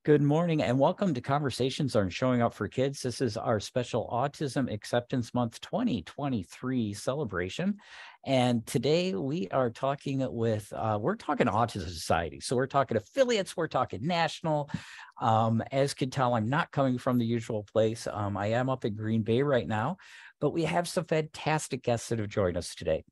Good morning and welcome to Conversations on Showing Up for Kids. This is our special Autism Acceptance Month 2023 celebration. And today we are talking we're talking Autism Society. So we're talking affiliates, we're talking national. As you can tell, I'm not coming from the usual place. I am up in Green Bay right now, but we have some fantastic guests that have joined us today.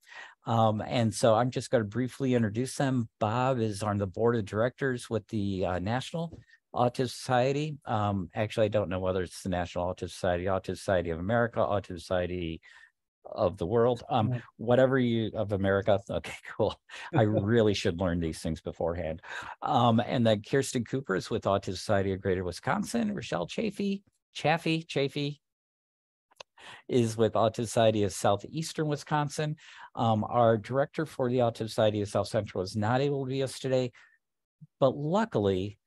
And so I'm just going to briefly introduce them. Bob is on the board of directors with the National Autism Society. Actually, I don't know whether it's the National Autism Society of America, Autism Society of the world, whatever of America. Okay, cool. I really should learn these things beforehand. And then Kirsten Cooper is with Autism Society of Greater Wisconsin. Rochelle Chaffee is with Autism Society of Southeastern Wisconsin. Our director for the Autism Society of South Central is not able to be us today, but luckily,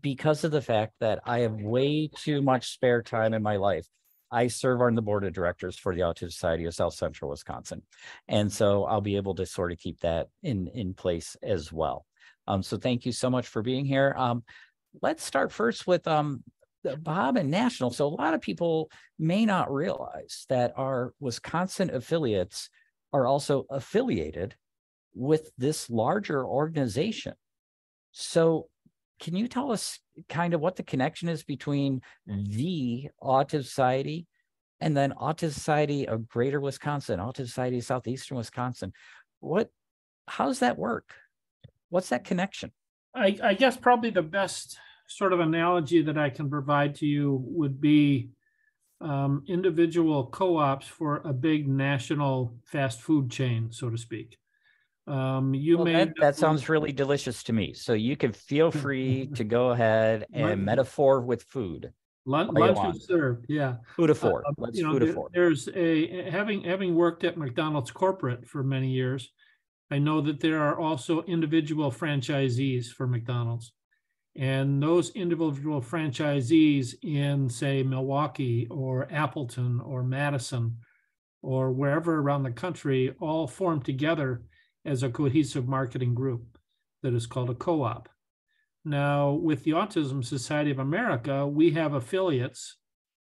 because of the fact that I have way too much spare time in my life, I serve on the board of directors for the Autism Society of South Central Wisconsin. And so I'll be able to sort of keep that in place as well. So thank you so much for being here. Let's start first with Bob and National. So a lot of people may not realize that our Wisconsin affiliates are also affiliated with this larger organization. So can you tell us kind of what the connection is between the Autism Society and then Autism Society of Greater Wisconsin, Autism Society of Southeastern Wisconsin? How does that work? What's that connection? I guess probably the best sort of analogy that I can provide to you would be individual co-ops for a big national fast food chain, so to speak. That sounds really delicious to me. So you can feel free to go ahead and metaphor with food. Lunch is served, yeah. Food-a-four. Let's food-a-four. There's having worked at McDonald's corporate for many years, I know that there are also individual franchisees for McDonald's. And those individual franchisees in, say, Milwaukee or Appleton or Madison or wherever around the country all form together as a cohesive marketing group that is called a co-op. Now, with the Autism Society of America, we have affiliates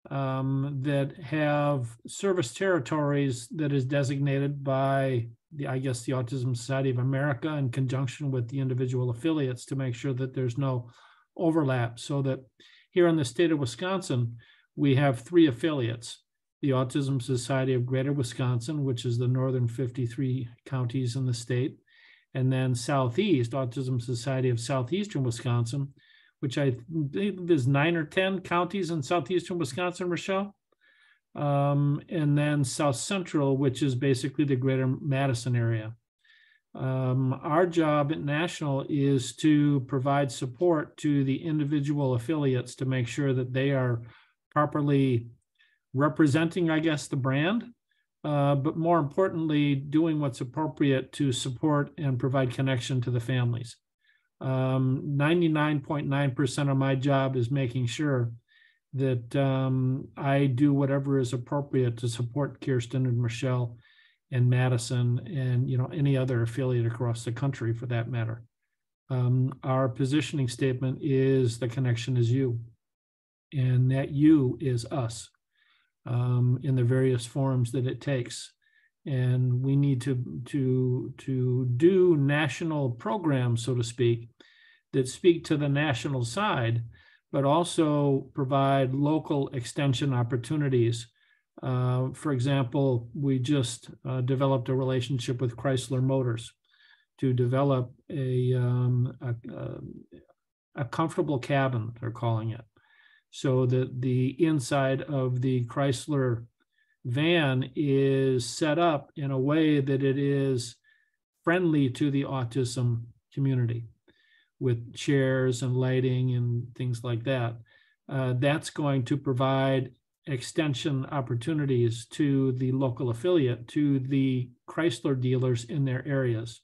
that have service territories that is designated by the Autism Society of America in conjunction with the individual affiliates to make sure that there's no overlap. So that here in the state of Wisconsin, we have 3 affiliates: the Autism Society of Greater Wisconsin, which is the northern 53 counties in the state, and then Southeast, Autism Society of Southeastern Wisconsin, which I think is 9 or 10 counties in southeastern Wisconsin, Rochelle. And then South Central, which is basically the greater Madison area. Our job at National is to provide support to the individual affiliates to make sure that they are properly representing, I guess, the brand, but more importantly, doing what's appropriate to support and provide connection to the families. 99.9% of my job is making sure that I do whatever is appropriate to support Kirsten and Michelle and Madison and any other affiliate across the country for that matter. Our positioning statement is the connection is you, and that you is us. In the various forms that it takes. And we need to do national programs, so to speak, that speak to the national side, but also provide local extension opportunities. For example, we just developed a relationship with Chrysler Motors to develop a comfortable cabin, they're calling it, so that the inside of the Chrysler van is set up in a way that it is friendly to the autism community with chairs and lighting and things like that. That's going to provide extension opportunities to the local affiliate, to the Chrysler dealers in their areas.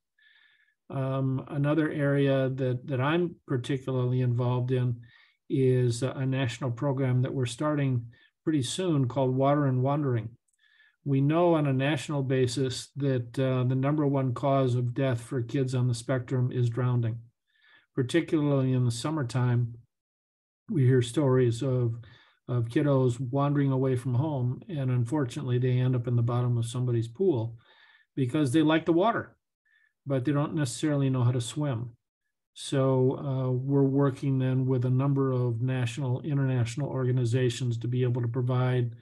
Another area that I'm particularly involved in is a national program that we're starting pretty soon called Water and Wandering. We know on a national basis that the number one cause of death for kids on the spectrum is drowning, particularly in the summertime. We hear stories of kiddos wandering away from home, and unfortunately they end up in the bottom of somebody's pool because they like the water, but they don't necessarily know how to swim. So we're working then with a number of national, international organizations to be able to provide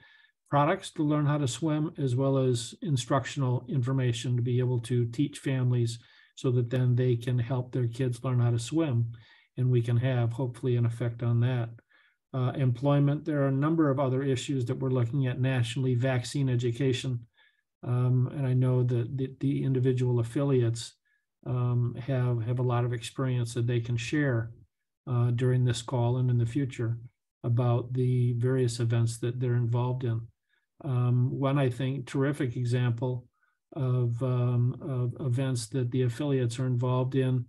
products to learn how to swim, as well as instructional information to be able to teach families so that then they can help their kids learn how to swim. And we can have hopefully an effect on that. Employment, there are a number of other issues that we're looking at nationally, vaccine education. And I know that the individual affiliates have a lot of experience that they can share during this call and in the future about the various events that they're involved in. One, I think, terrific example of events that the affiliates are involved in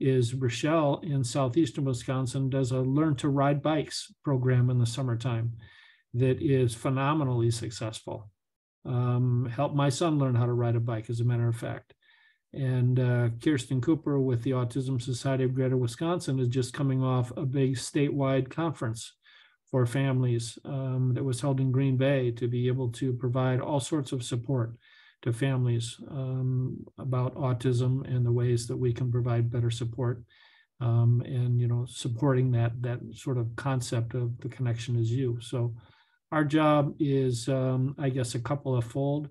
is Rochelle in southeastern Wisconsin does a Learn to Ride Bikes program in the summertime that is phenomenally successful. Helped my son learn how to ride a bike, as a matter of fact. And Kirsten Cooper with the Autism Society of Greater Wisconsin is just coming off a big statewide conference for families that was held in Green Bay to be able to provide all sorts of support to families about autism and the ways that we can provide better support and supporting that sort of concept of the connection is you. So our job is I guess a couple of fold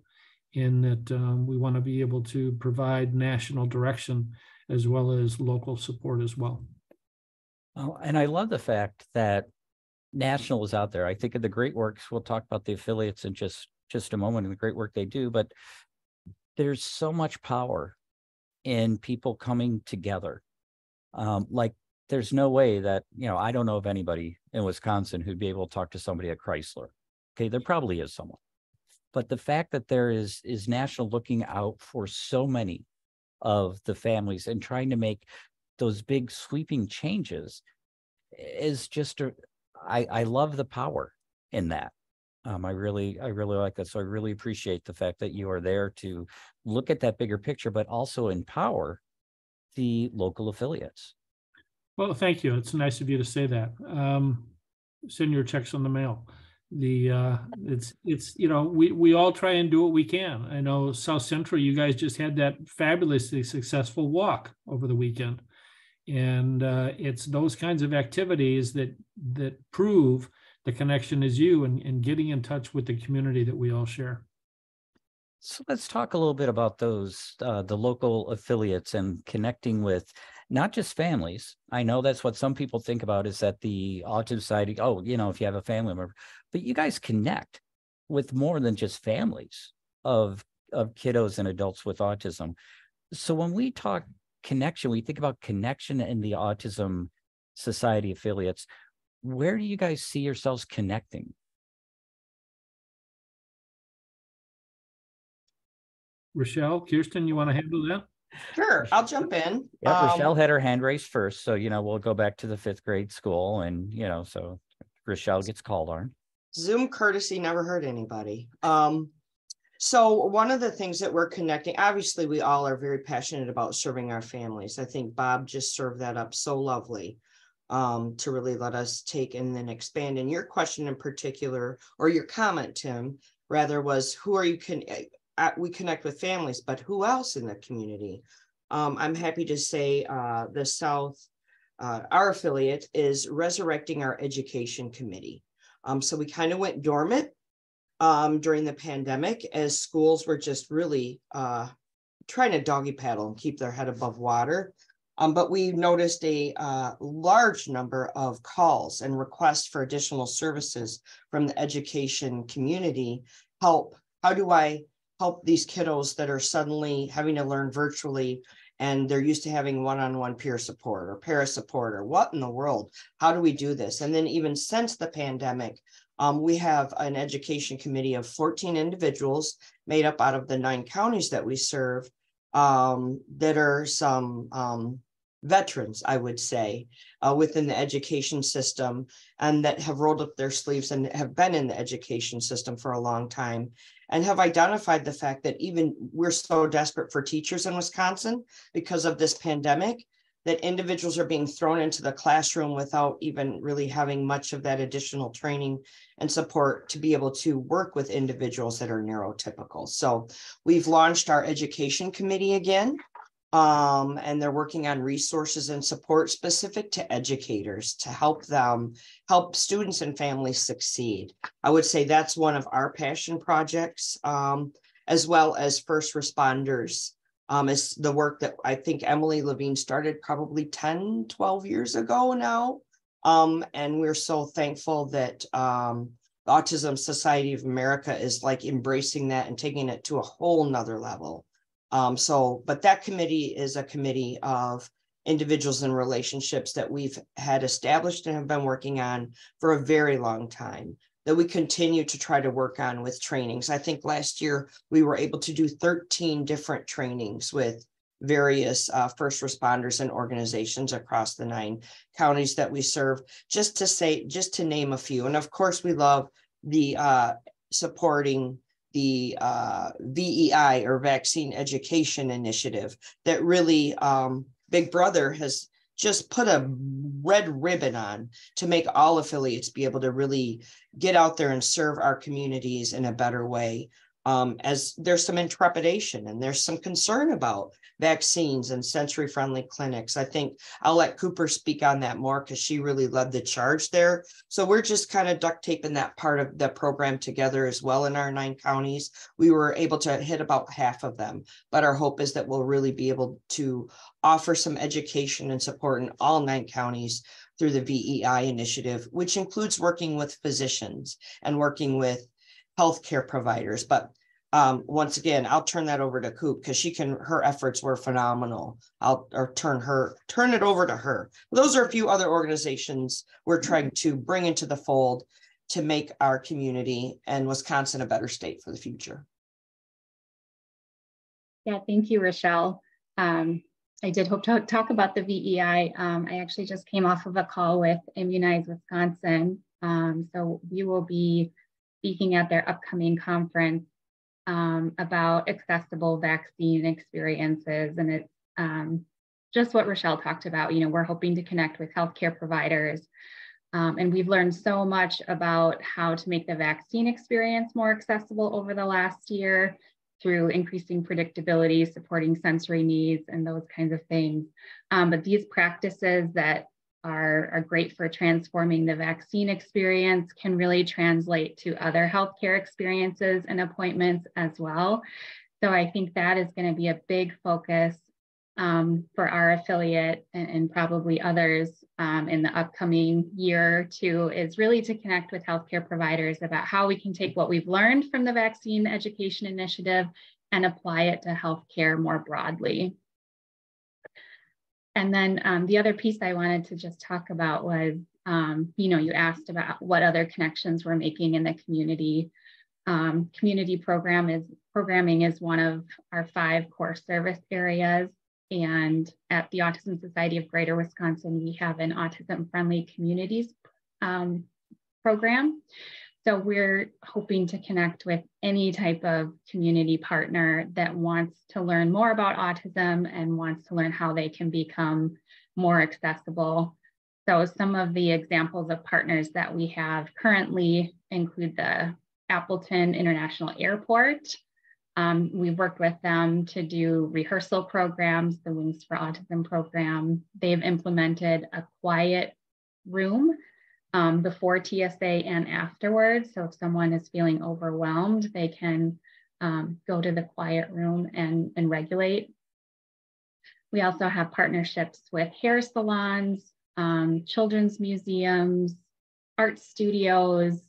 in that we want to be able to provide national direction as well as local support as well. Oh, and I love the fact that national is out there. I think of the great works. We'll talk about the affiliates in just a moment and the great work they do, but there's so much power in people coming together. Like there's no way that, I don't know of anybody in Wisconsin who'd be able to talk to somebody at Chrysler. Okay, there probably is someone. But the fact that there is national looking out for so many of the families and trying to make those big sweeping changes is just I love the power in that. I really like that. So I really appreciate the fact that you are there to look at that bigger picture, but also empower the local affiliates. Well, thank you. It's nice of you to say that. Send your checks on the mail. We all try and do what we can. I know South Central, you guys just had that fabulously successful walk over the weekend. And it's those kinds of activities that prove the connection is you and getting in touch with the community that we all share. So let's talk a little bit about those, the local affiliates and connecting with not just families. I know that's what some people think about is that the Autism Society, if you have a family member, but you guys connect with more than just families of kiddos and adults with autism. So when we talk connection, we think about connection in the Autism Society affiliates. Where do you guys see yourselves connecting? Rochelle, Kirsten, you want to handle that? Sure, I'll jump in. Yeah, Rochelle had her hand raised first. So, we'll go back to the 5th grade school and, so Rochelle gets called on. Zoom courtesy never hurt anybody. So one of the things that we're connecting, obviously we all are very passionate about serving our families. I think Bob just served that up so lovely to really let us take and then expand. And your question in particular, or your comment, Tim, rather was, who are you we connect with families, but who else in the community? I'm happy to say the South, our affiliate is resurrecting our education committee. So we kind of went dormant during the pandemic as schools were just really trying to doggy paddle and keep their head above water. But we noticed a large number of calls and requests for additional services from the education community. How do I help these kiddos that are suddenly having to learn virtually and they're used to having one-on-one peer support or para support, or what in the world? How do we do this? And then even since the pandemic, we have an education committee of 14 individuals made up out of the 9 counties that we serve that are some veterans, I would say, within the education system, and that have rolled up their sleeves and have been in the education system for a long time, and have identified the fact that even we're so desperate for teachers in Wisconsin because of this pandemic, that individuals are being thrown into the classroom without even really having much of that additional training and support to be able to work with individuals that are neurotypical. So we've launched our education committee again, and they're working on resources and support specific to educators to help them, help students and families succeed. I would say that's one of our passion projects, as well as first responders. Is the work that I think Emily Levine started probably 10, 12 years ago now. And we're so thankful that the Autism Society of America is like embracing that and taking it to a whole nother level. But that committee is a committee of individuals and relationships that we've had established and have been working on for a very long time, that we continue to try to work on with trainings. I think last year we were able to do 13 different trainings with various first responders and organizations across the 9 counties that we serve, just to name a few. And of course, we love the supporting the VEI, or Vaccine Education Initiative, that really Big Brother has just put a red ribbon on to make all affiliates be able to really get out there and serve our communities in a better way. As there's some intrepidation and there's some concern about vaccines and sensory-friendly clinics. I think I'll let Cooper speak on that more because she really led the charge there. So we're just kind of duct taping that part of the program together as well in our 9 counties. We were able to hit about half of them, but our hope is that we'll really be able to offer some education and support in all 9 counties through the VEI initiative, which includes working with physicians and working with healthcare providers. But once again, I'll turn that over to Coop because her efforts were phenomenal. I'll turn it over to her. Those are a few other organizations we're trying to bring into the fold to make our community and Wisconsin a better state for the future. Yeah, thank you, Rochelle. I did hope to talk about the VEI. I actually just came off of a call with Immunize Wisconsin. So we will be speaking at their upcoming conference about accessible vaccine experiences. And it's just what Rochelle talked about. You know, we're hoping to connect with healthcare providers. And we've learned so much about how to make the vaccine experience more accessible over the last year through increasing predictability, supporting sensory needs, and those kinds of things. But these practices that are great for transforming the vaccine experience can really translate to other healthcare experiences and appointments as well. So I think that is going to be a big focus for our affiliate and probably others in the upcoming year or two, is really to connect with healthcare providers about how we can take what we've learned from the Vaccine Education Initiative and apply it to healthcare more broadly. And then the other piece I wanted to just talk about was, you know, you asked about what other connections we're making in the community. Community programming is one of our 5 core service areas. And at the Autism Society of Greater Wisconsin, we have an Autism Friendly Communities program. So we're hoping to connect with any type of community partner that wants to learn more about autism and wants to learn how they can become more accessible. So some of the examples of partners that we have currently include the Appleton International Airport. We've worked with them to do rehearsal programs, the Wings for Autism program. They've implemented a quiet room before TSA and afterwards. So if someone is feeling overwhelmed, they can go to the quiet room and regulate. We also have partnerships with hair salons, children's museums, art studios,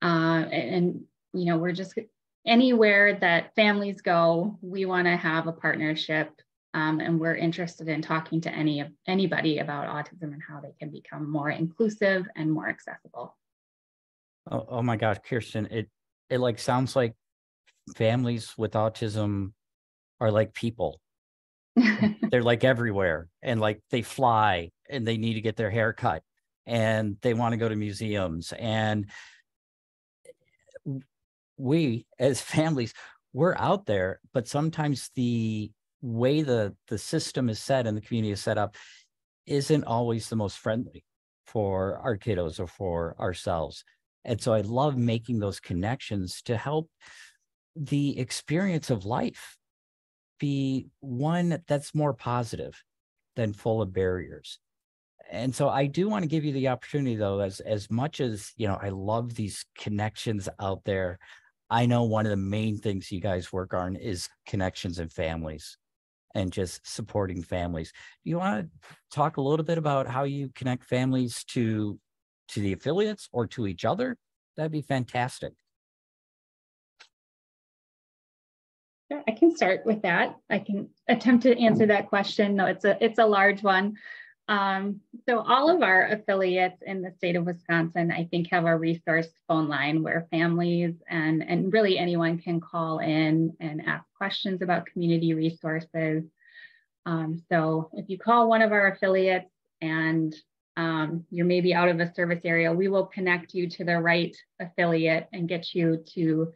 and you know, we're just anywhere that families go, we want to have a partnership, and we're interested in talking to anybody about autism and how they can become more inclusive and more accessible. Oh my gosh, Kirsten, it like sounds like families with autism are like people. They're like everywhere, and like they fly and they need to get their hair cut and they want to go to museums. And we as families, we're out there, but sometimes the way the system is set and the community is set up, isn't always the most friendly for our kiddos or for ourselves. And so I love making those connections to help the experience of life be one that's more positive than full of barriers. And so I do want to give you the opportunity, though, as much as, you know, I love these connections out there. I know one of the main things you guys work on is connections and families and just supporting families. You want to talk a little bit about how you connect families to the affiliates or to each other? That'd be fantastic. Sure, I can start with that. I can attempt to answer that question. No, it's a large one. So all of our affiliates in the state of Wisconsin, I think, have a resource phone line where families and really anyone can call in and ask questions about community resources. So if you call one of our affiliates and you're maybe out of a service area, we will connect you to the right affiliate and get you to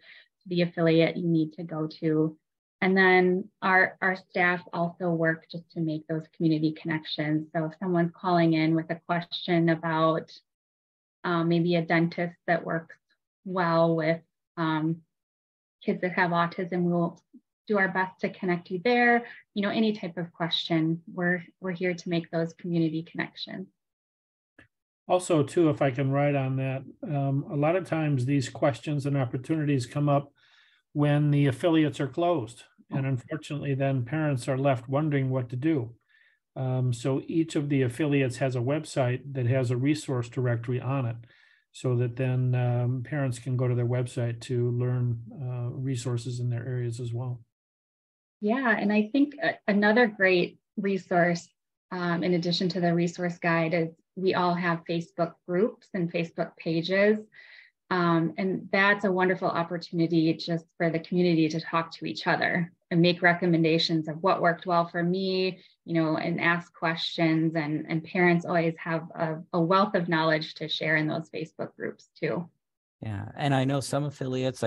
the affiliate you need to go to. And then our staff also work just to make those community connections. So if someone's calling in with a question about maybe a dentist that works well with kids that have autism, we'll do our best to connect you there. You know, any type of question, we're here to make those community connections. Also, too, if I can write on that, a lot of times these questions and opportunities come up when the affiliates are closed. And unfortunately, then parents are left wondering what to do. So each of the affiliates has a website that has a resource directory on it, so that then parents can go to their website to learn resources in their areas as well. Yeah, and I think another great resource, in addition to the resource guide, is we all have Facebook groups and Facebook pages. And that's a wonderful opportunity just for the community to talk to each other and make recommendations of what worked well for me, you know, and ask questions. And parents always have a wealth of knowledge to share in those Facebook groups too. Yeah, and I know some affiliates,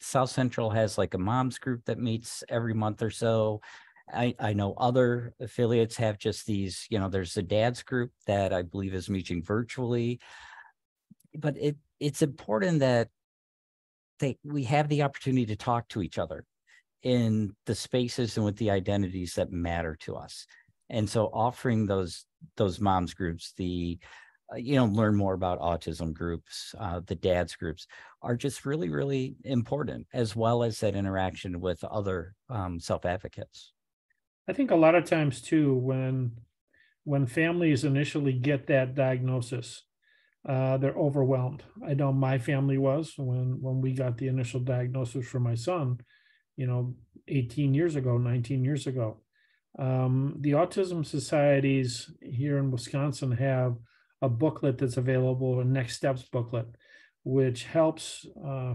South Central has like a mom's group that meets every month or so. I know other affiliates have just these, you know, there's the dad's group that I believe is meeting virtually. But it's important that we have the opportunity to talk to each other in the spaces and with the identities that matter to us. And so offering those moms groups, learn more about autism groups, the dads groups are just really, really important, as well as that interaction with other self-advocates. I think a lot of times too, when families initially get that diagnosis, they're overwhelmed. I know my family was when we got the initial diagnosis for my son, 18 years ago, 19 years ago. The autism societies here in Wisconsin have a booklet that's available, a Next Steps booklet, which helps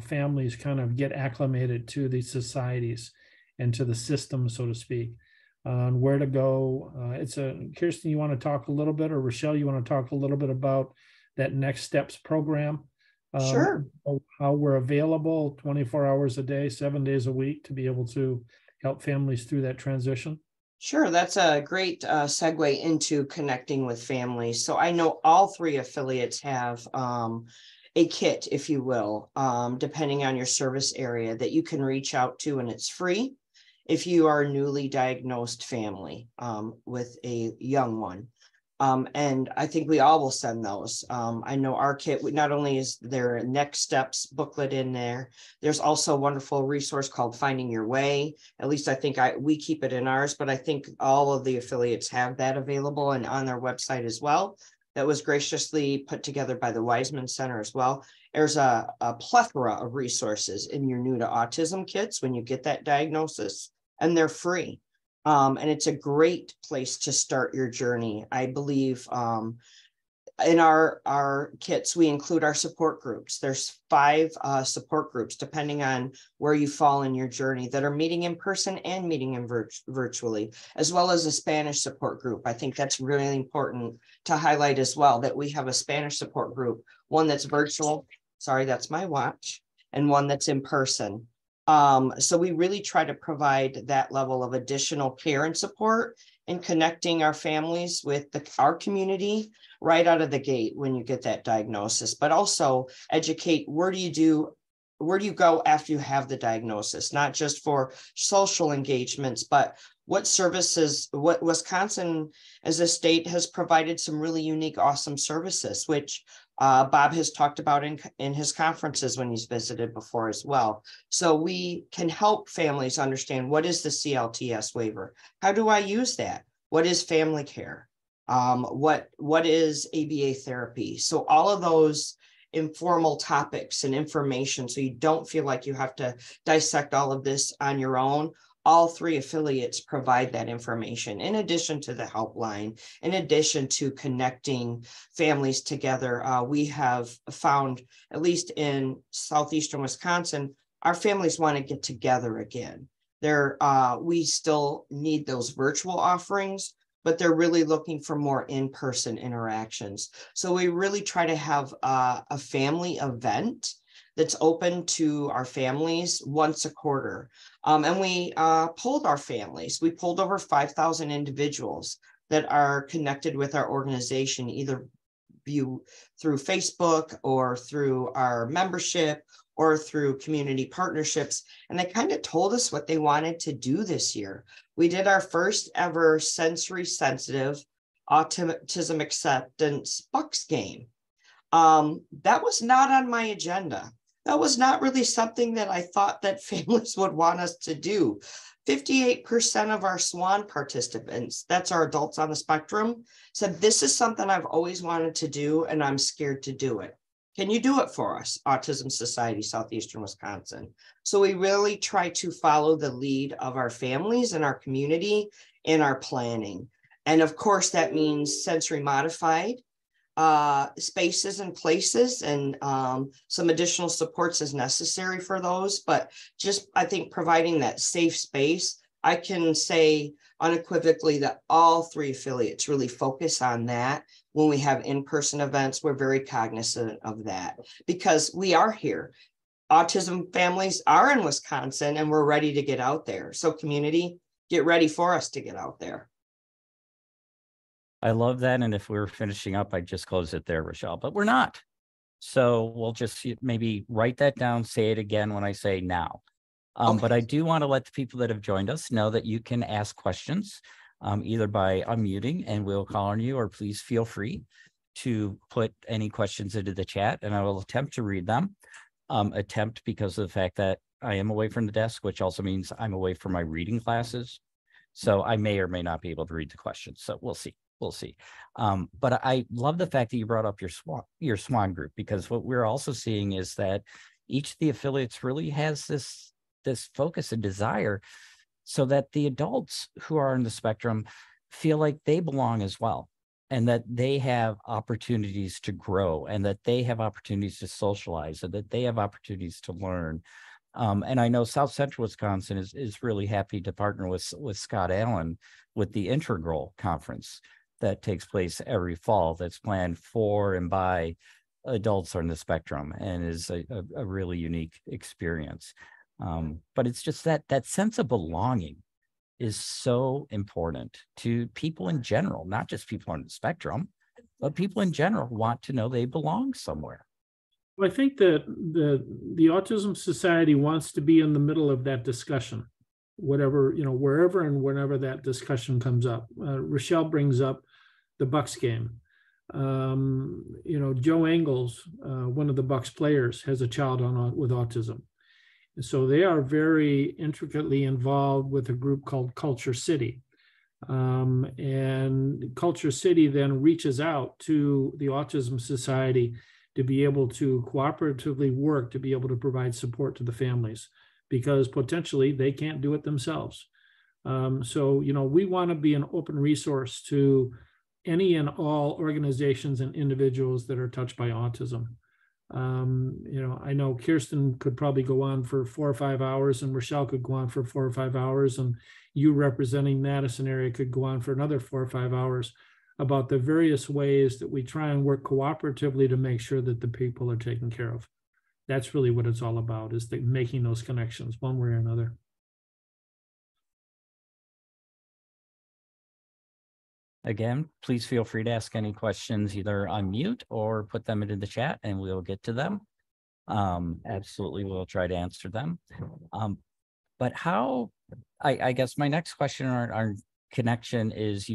families kind of get acclimated to these societies and to the system, so to speak, on where to go. Kirsten, you want to talk a little bit, or Rochelle, you want to talk a little bit about that Next Steps program? Sure. How we're available 24 hours a day, 7 days a week to be able to help families through that transition? Sure, that's a great segue into connecting with families. So I know all three affiliates have a kit, if you will, depending on your service area, that you can reach out to, and it's free if you are a newly diagnosed family with a young one. And I think we all will send those. I know our kit, not only is there a Next Steps booklet in there, there's also a wonderful resource called Finding Your Way. At least I think we keep it in ours, but I think all of the affiliates have that available and on their website as well. That was graciously put together by the Wiseman Center as well. There's a plethora of resources in your new to autism kits when you get that diagnosis, and they're free. And it's a great place to start your journey. I believe in our kits, we include our support groups. There's 5 support groups, depending on where you fall in your journey, that are meeting in person and meeting in virtually, as well as a Spanish support group. I think that's really important to highlight as well, that we have a Spanish support group, one that's virtual, sorry, that's my watch, and one that's in person. So we really try to provide that level of additional care and support in connecting our families with our community right out of the gate when you get that diagnosis, but also educate where do you go after you have the diagnosis, not just for social engagements, but what services, what Wisconsin as a state has provided some really unique, awesome services, which Bob has talked about in his conferences when he's visited before as well. So we can help families understand what is the CLTS waiver? How do I use that? What is family care? What is ABA therapy? So all of those informal topics and information, so you don't feel like you have to dissect all of this on your own. All three affiliates provide that information in addition to the helpline, in addition to connecting families together. We have found, at least in southeastern Wisconsin, our families want to get together again. We still need those virtual offerings, but they're really looking for more in-person interactions. So we really try to have a family event that's open to our families once a quarter. And we polled our families. We polled over 5,000 individuals that are connected with our organization, either through Facebook or through our membership or through community partnerships. And they kind of told us what they wanted to do this year. We did our first ever sensory sensitive autism acceptance Bucks game. That was not on my agenda. That was not really something that I thought that families would want us to do. 58% of our SWAN participants, that's our adults on the spectrum, said this is something I've always wanted to do and I'm scared to do it. Can you do it for us? Autism Society, Southeastern Wisconsin. So we really try to follow the lead of our families and our community in our planning. And of course, that means sensory modified spaces and places, and some additional supports as necessary for those. But just, I think, providing that safe space, I can say unequivocally that all three affiliates really focus on that. When we have in-person events, we're very cognizant of that because we are here. Autism families are in Wisconsin and we're ready to get out there. So community, get ready for us to get out there. I love that. And if we were finishing up, I'd just close it there, Rochelle, but we're not. So we'll just maybe write that down, say it again when I say now. Okay. But I do want to let the people that have joined us know that you can ask questions either by unmuting and we'll call on you, or please feel free to put any questions into the chat and I will attempt to read them. Attempt because of the fact that I am away from the desk, which also means I'm away from my reading classes. So I may or may not be able to read the questions. So we'll see. We'll see. But I love the fact that you brought up your SWAN group, because what we're also seeing is that each of the affiliates really has this focus and desire so that the adults who are in the spectrum feel like they belong as well, and that they have opportunities to grow, and that they have opportunities to socialize, and that they have opportunities to learn. And I know South Central Wisconsin is really happy to partner with Scott Allen with the Integral Conference that takes place every fall, that's planned for and by adults on the spectrum, and is a really unique experience. But it's just that sense of belonging is so important to people in general, not just people on the spectrum, but people in general want to know they belong somewhere. Well, I think that the Autism Society wants to be in the middle of that discussion, whatever, wherever and whenever that discussion comes up. Rochelle brings up the Bucks game. Joe Engels, one of the Bucks players, has a child with autism. So they are very intricately involved with a group called Culture City. And Culture City then reaches out to the Autism Society to be able to cooperatively work to be able to provide support to the families, because potentially they can't do it themselves. So we want to be an open resource to any and all organizations and individuals that are touched by autism. I know Kirsten could probably go on for 4 or 5 hours, and Rochelle could go on for 4 or 5 hours, and you representing Madison area could go on for another 4 or 5 hours about the various ways that we try and work cooperatively to make sure that the people are taken care of. That's really what it's all about, is making those connections one way or another. Again, please feel free to ask any questions, either on mute or put them into the chat and we'll get to them. Absolutely, we'll try to answer them. But how, I guess my next question on our connection is,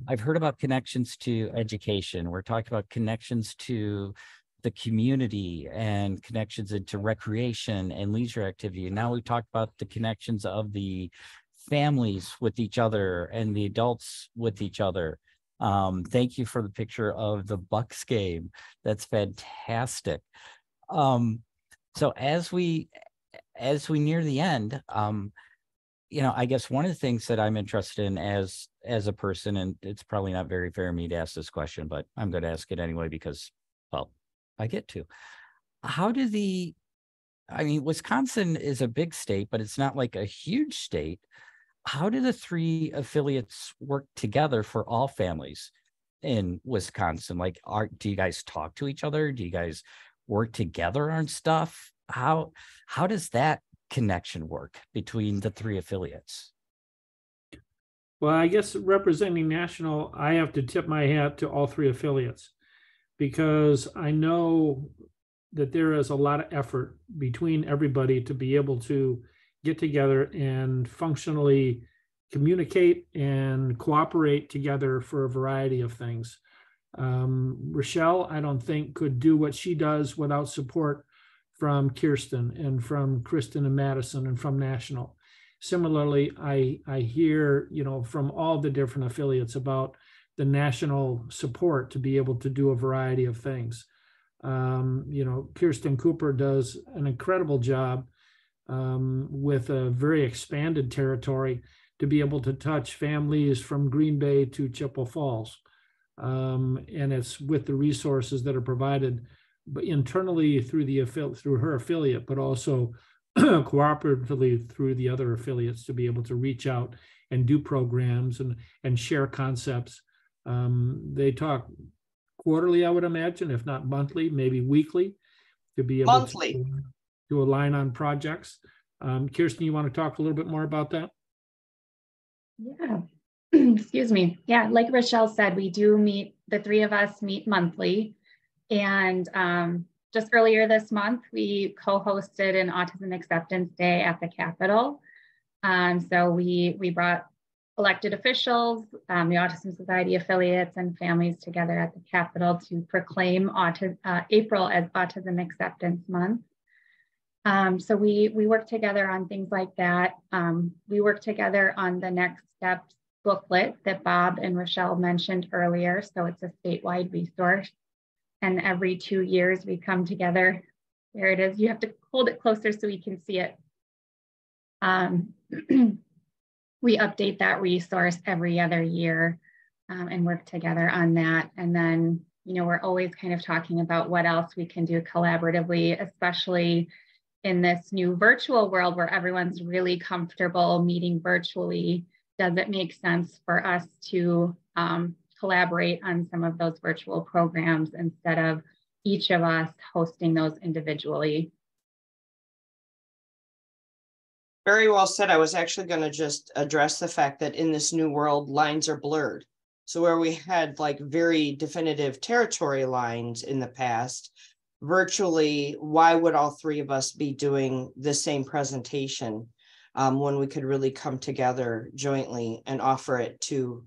I've heard about connections to education. We're talking about connections to the community and connections into recreation and leisure activity. And now we've talked about the connections of the families with each other and the adults with each other. Thank you for the picture of the Bucks game. That's fantastic. So as we near the end, I guess one of the things that I'm interested in as a person, and it's probably not very fair of me to ask this question, but I'm going to ask it anyway because, well, I get to. Wisconsin is a big state, but it's not like a huge state. How do the 3 affiliates work together for all families in Wisconsin? Like, do you guys talk to each other? Do you guys work together on stuff? How does that connection work between the 3 affiliates? Well, I guess representing national, I have to tip my hat to all 3 affiliates, because I know that there is a lot of effort between everybody to be able to get together and functionally communicate and cooperate together for a variety of things. Rochelle, I don't think, could do what she does without support from Kirsten and from Kristen and Madison and from National. Similarly, I hear, from all the different affiliates about the national support to be able to do a variety of things. Kirsten Cooper does an incredible job with a very expanded territory to be able to touch families from Green Bay to Chippewa Falls. And it's with the resources that are provided internally through her affiliate, but also cooperatively through the other affiliates to be able to reach out and do programs and share concepts. They talk quarterly, I would imagine, if not monthly, maybe weekly, to be able to align on projects. Kirsten, you want to talk a little bit more about that? Yeah. Excuse me. Yeah, like Rochelle said, we do meet, the 3 of us meet monthly. And just earlier this month, we co-hosted an Autism Acceptance Day at the Capitol. So we brought elected officials, the Autism Society affiliates, and families together at the Capitol to proclaim April as Autism Acceptance Month. So we work together on things like that. We work together on the Next Steps booklet that Bob and Rochelle mentioned earlier. So it's a statewide resource. And every 2 years we come together. There it is. You have to hold it closer so we can see it. We update that resource every other year and work together on that. And then, we're always kind of talking about what else we can do collaboratively, especially in this new virtual world where everyone's really comfortable meeting virtually. Does it make sense for us to collaborate on some of those virtual programs instead of each of us hosting those individually? Very well said. I was actually going to just address the fact that in this new world, lines are blurred. So where we had like very definitive territory lines in the past, virtually, why would all 3 of us be doing the same presentation when we could really come together jointly and offer it to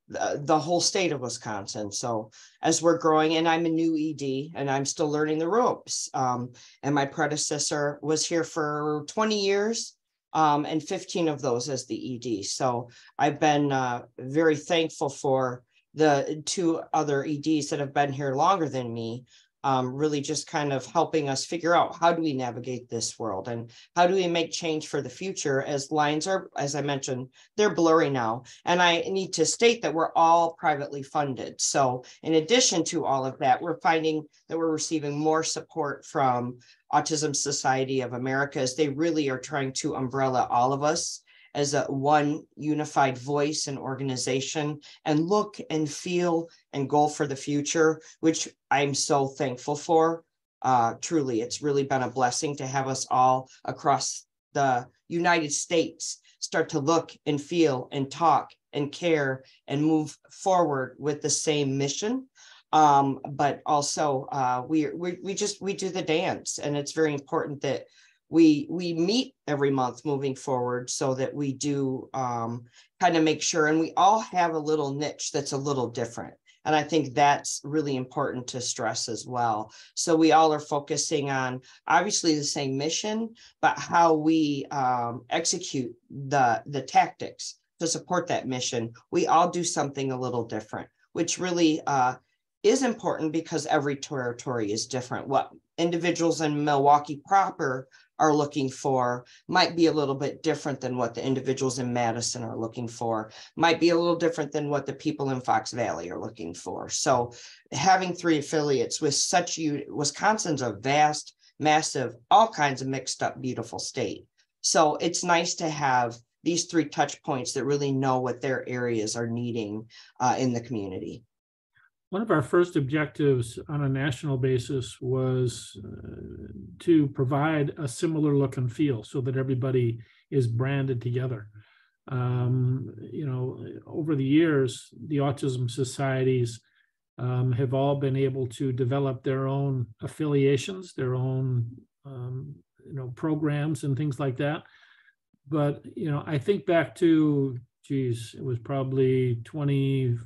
the whole state of Wisconsin? So as we're growing, and I'm a new ED and I'm still learning the ropes, and my predecessor was here for 20 years. And 15 of those as the ED. So I've been very thankful for the 2 other EDs that have been here longer than me, really just kind of helping us figure out how do we navigate this world and how do we make change for the future, as lines are, as I mentioned, they're blurry now. And I need to state that we're all privately funded. So in addition to all of that, we're finding that we're receiving more support from Autism Society of America, as they really are trying to umbrella all of us as a one unified voice and organization and look and feel and goal for the future, which I'm so thankful for. Truly, it's really been a blessing to have us all across the United States start to look and feel and talk and care and move forward with the same mission. But also we do the dance, and it's very important that we meet every month moving forward, so that we do kind of make sure, and we all have a little niche that's a little different. And I think that's really important to stress as well. So we all are focusing on obviously the same mission, but how we execute the tactics to support that mission. We all do something a little different, which really is important, because every territory is different. What individuals in Milwaukee proper are looking for might be a little bit different than what the individuals in Madison are looking for, might be a little different than what the people in Fox Valley are looking for. So having 3 affiliates with Wisconsin's a vast, massive, all kinds of mixed up, beautiful state. So it's nice to have these 3 touch points that really know what their areas are needing in the community. One of our first objectives on a national basis was to provide a similar look and feel, so that everybody is branded together. Over the years, the autism societies have all been able to develop their own affiliations, their own programs and things like that. But I think back to, it was probably 20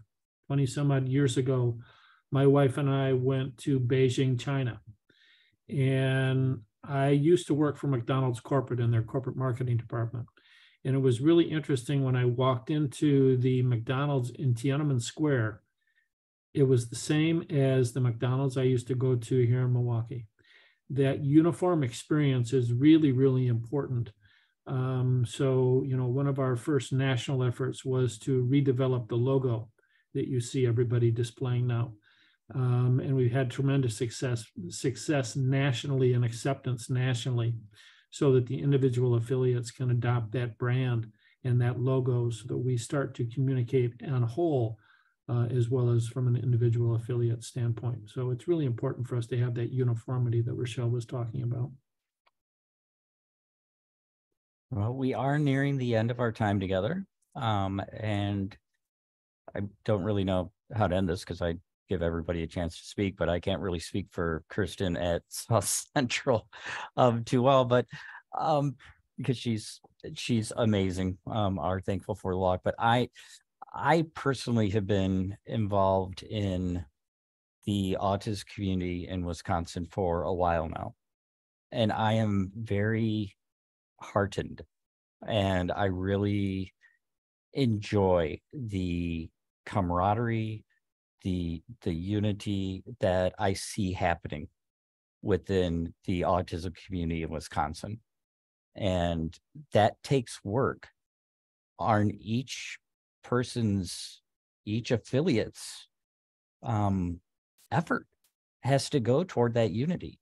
some odd years ago, my wife and I went to Beijing, China. And I used to work for McDonald's corporate in their corporate marketing department. And it was really interesting when I walked into the McDonald's in Tiananmen Square. It was the same as the McDonald's I used to go to here in Milwaukee. That uniform experience is really, really important. So one of our first national efforts was to redevelop the logo that you see everybody displaying now. And we've had tremendous success nationally and acceptance nationally, so that the individual affiliates can adopt that brand and that logo, so that we start to communicate on a whole, as well as from an individual affiliate standpoint. So it's really important for us to have that uniformity that Rochelle was talking about. Well, we are nearing the end of our time together. And I don't really know how to end this, because I give everybody a chance to speak, but I can't really speak for Kirsten at South Central too well, but because she's amazing, are thankful for LOC. But I personally have been involved in the autism community in Wisconsin for a while now, and I am very heartened, and I really enjoy the camaraderie, the unity that I see happening within the autism community in Wisconsin. And that takes work on each affiliate's effort has to go toward that unity,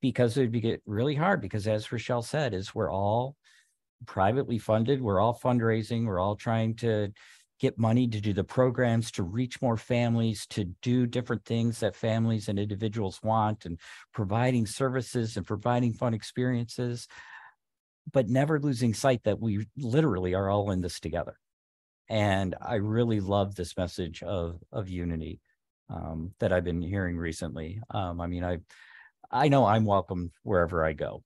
because it would get really hard, because as Rochelle said, is we're all privately funded, we're all fundraising, we're all trying to get money to do the programs, to reach more families, to do different things that families and individuals want, and providing services and providing fun experiences, but never losing sight that we literally are all in this together. And I really love this message of unity that I've been hearing recently. I know I'm welcome wherever I go,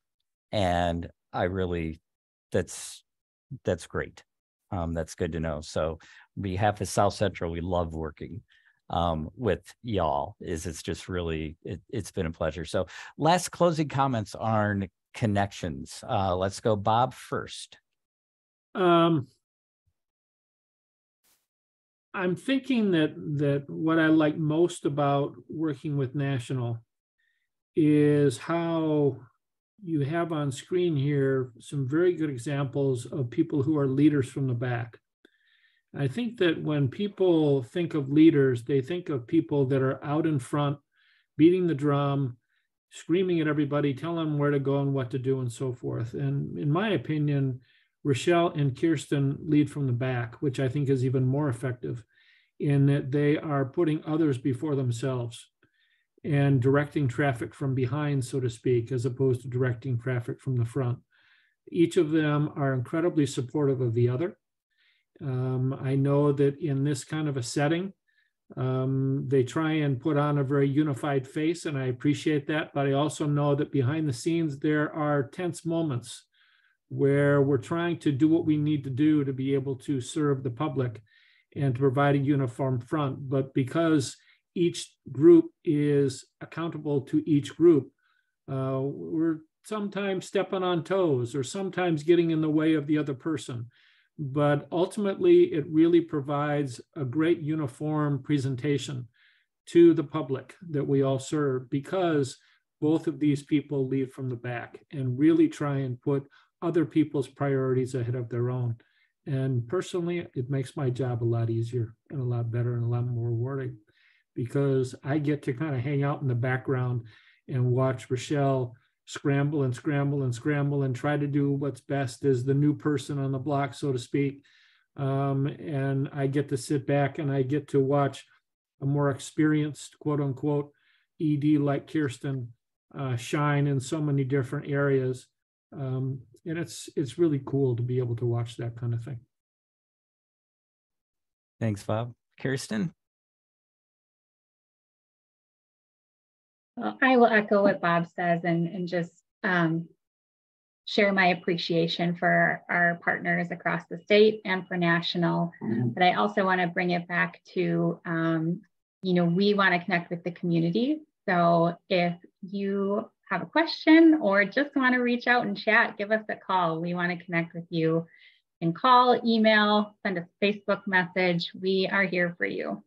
and I really, that's great. That's good to know. So on behalf of South Central, we love working with y'all. It's just really, it's been a pleasure. So last closing comments on connections. Let's go Bob first. I'm thinking that what I like most about working with National is how you have on screen here some very good examples of people who are leaders from the back. I think that when people think of leaders, they think of people that are out in front, beating the drum, screaming at everybody, telling them where to go and what to do and so forth. And in my opinion, Rochelle and Kirsten lead from the back, which I think is even more effective in that they are putting others before themselves and directing traffic from behind, so to speak, as opposed to directing traffic from the front. Each of them are incredibly supportive of the other. I know that in this kind of a setting, they try and put on a very unified face, and I appreciate that. But I also know that behind the scenes, there are tense moments where we're trying to do what we need to do to be able to serve the public and to provide a uniform front. But because each group is accountable to each group, we're sometimes stepping on toes or sometimes getting in the way of the other person. But ultimately, it really provides a great uniform presentation to the public that we all serve, because both of these people lead from the back and really try and put other people's priorities ahead of their own. And personally, it makes my job a lot easier and a lot better and a lot more rewarding, because I get to kind of hang out in the background and watch Rochelle scramble and scramble and scramble and try to do what's best as the new person on the block, so to speak. And I get to sit back and I get to watch a more experienced, quote unquote, ED like Kirsten shine in so many different areas. And it's really cool to be able to watch that kind of thing. Thanks, Bob. Kirsten? Well, I will echo what Bob says and just share my appreciation for our partners across the state and for national. But I also want to bring it back to, we want to connect with the community. So if you have a question or just want to reach out and chat, give us a call. We want to connect with you. And call, email, send a Facebook message. We are here for you.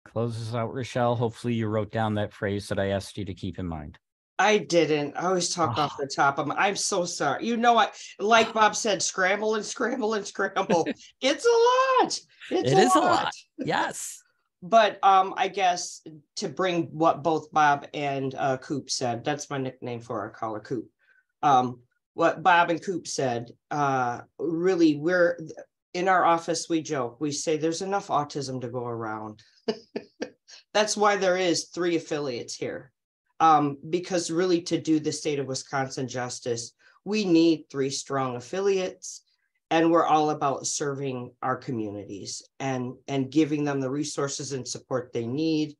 Closes out, Rochelle. Hopefully you wrote down that phrase that I asked you to keep in mind. I didn't. I always talk off the top of I'm so sorry. Like Bob said, scramble and scramble and scramble. It's a lot. It is a lot. Yes. But I guess to bring what both Bob and Coop said, that's my nickname for our caller, Coop. What Bob and Coop said, really, we're in our office, we joke, we say there's enough autism to go around. That's why there is 3 affiliates here. Because really, to do the state of Wisconsin justice, we need 3 strong affiliates, and we're all about serving our communities and giving them the resources and support they need.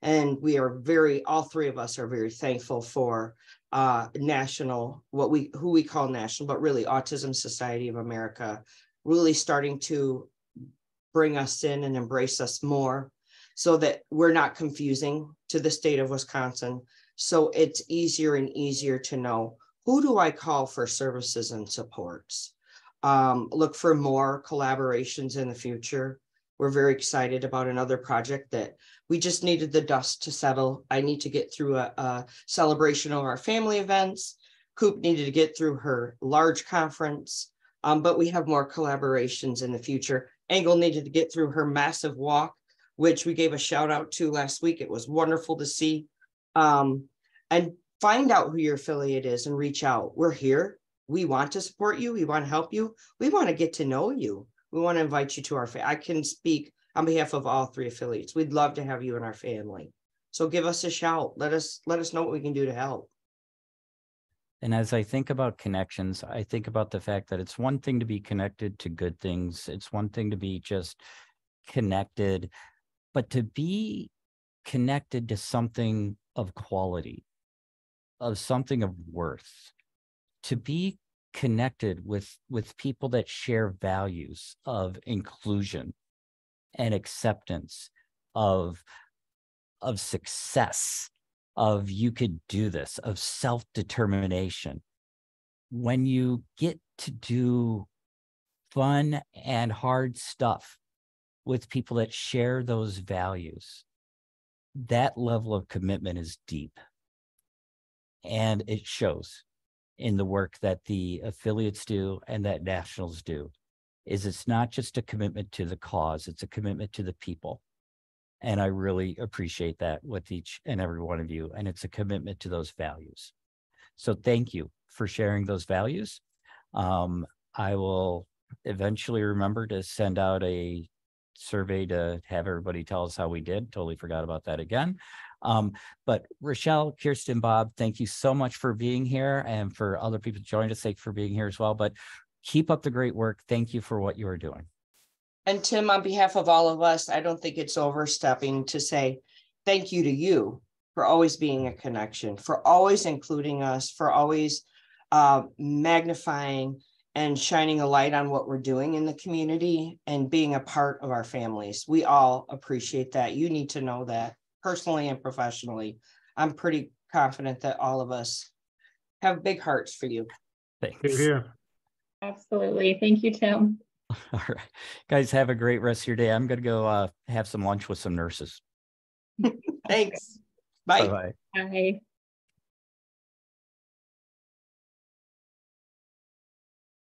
And we are all 3 of us are very thankful for national, who we call national, but really Autism Society of America, really starting to bring us in and embrace us more, so that we're not confusing to the state of Wisconsin. So it's easier and easier to know, who do I call for services and supports? Look for more collaborations in the future. We're very excited about another project that we just needed the dust to settle. I need to get through a celebration of our family events. Coop needed to get through her large conference, but we have more collaborations in the future. Engel needed to get through her massive walk, which we gave a shout out to last week. It was wonderful to see. And find out who your affiliate is and reach out. We're here. We want to support you. We want to help you. We want to get to know you. We want to invite you to our family. I can speak on behalf of all 3 affiliates. We'd love to have you in our family. So give us a shout. Let us know what we can do to help. And as I think about connections, I think about the fact that it's one thing to be connected to good things. It's one thing to be just connected, but to be connected to something of quality, of something of worth, to be connected with people that share values of inclusion and acceptance, of success, of you could do this, of self-determination. When you get to do fun and hard stuff with people that share those values, that level of commitment is deep. And it shows in the work that the affiliates do and that nationals do. It's not just a commitment to the cause, it's a commitment to the people. And I really appreciate that with each and every one of you. And it's a commitment to those values. So thank you for sharing those values. I will eventually remember to send out a survey to have everybody tell us how we did. Totally forgot about that again. But Rochelle, Kirsten, Bob, thank you so much for being here, and for other people joining us, thank you for being here as well. But Keep up the great work. Thank you for what you are doing. And Tim, on behalf of all of us, I don't think it's overstepping to say thank you to you for always being a connection, for always including us, for always magnifying and shining a light on what we're doing in the community and being a part of our families. We all appreciate that. You need to know that personally and professionally. I'm pretty confident that all of us have big hearts for you. Thanks. Here. Absolutely. Thank you, Tim. All right. Guys, have a great rest of your day. I'm going to go have some lunch with some nurses. Thanks. Bye. Bye-bye. Bye.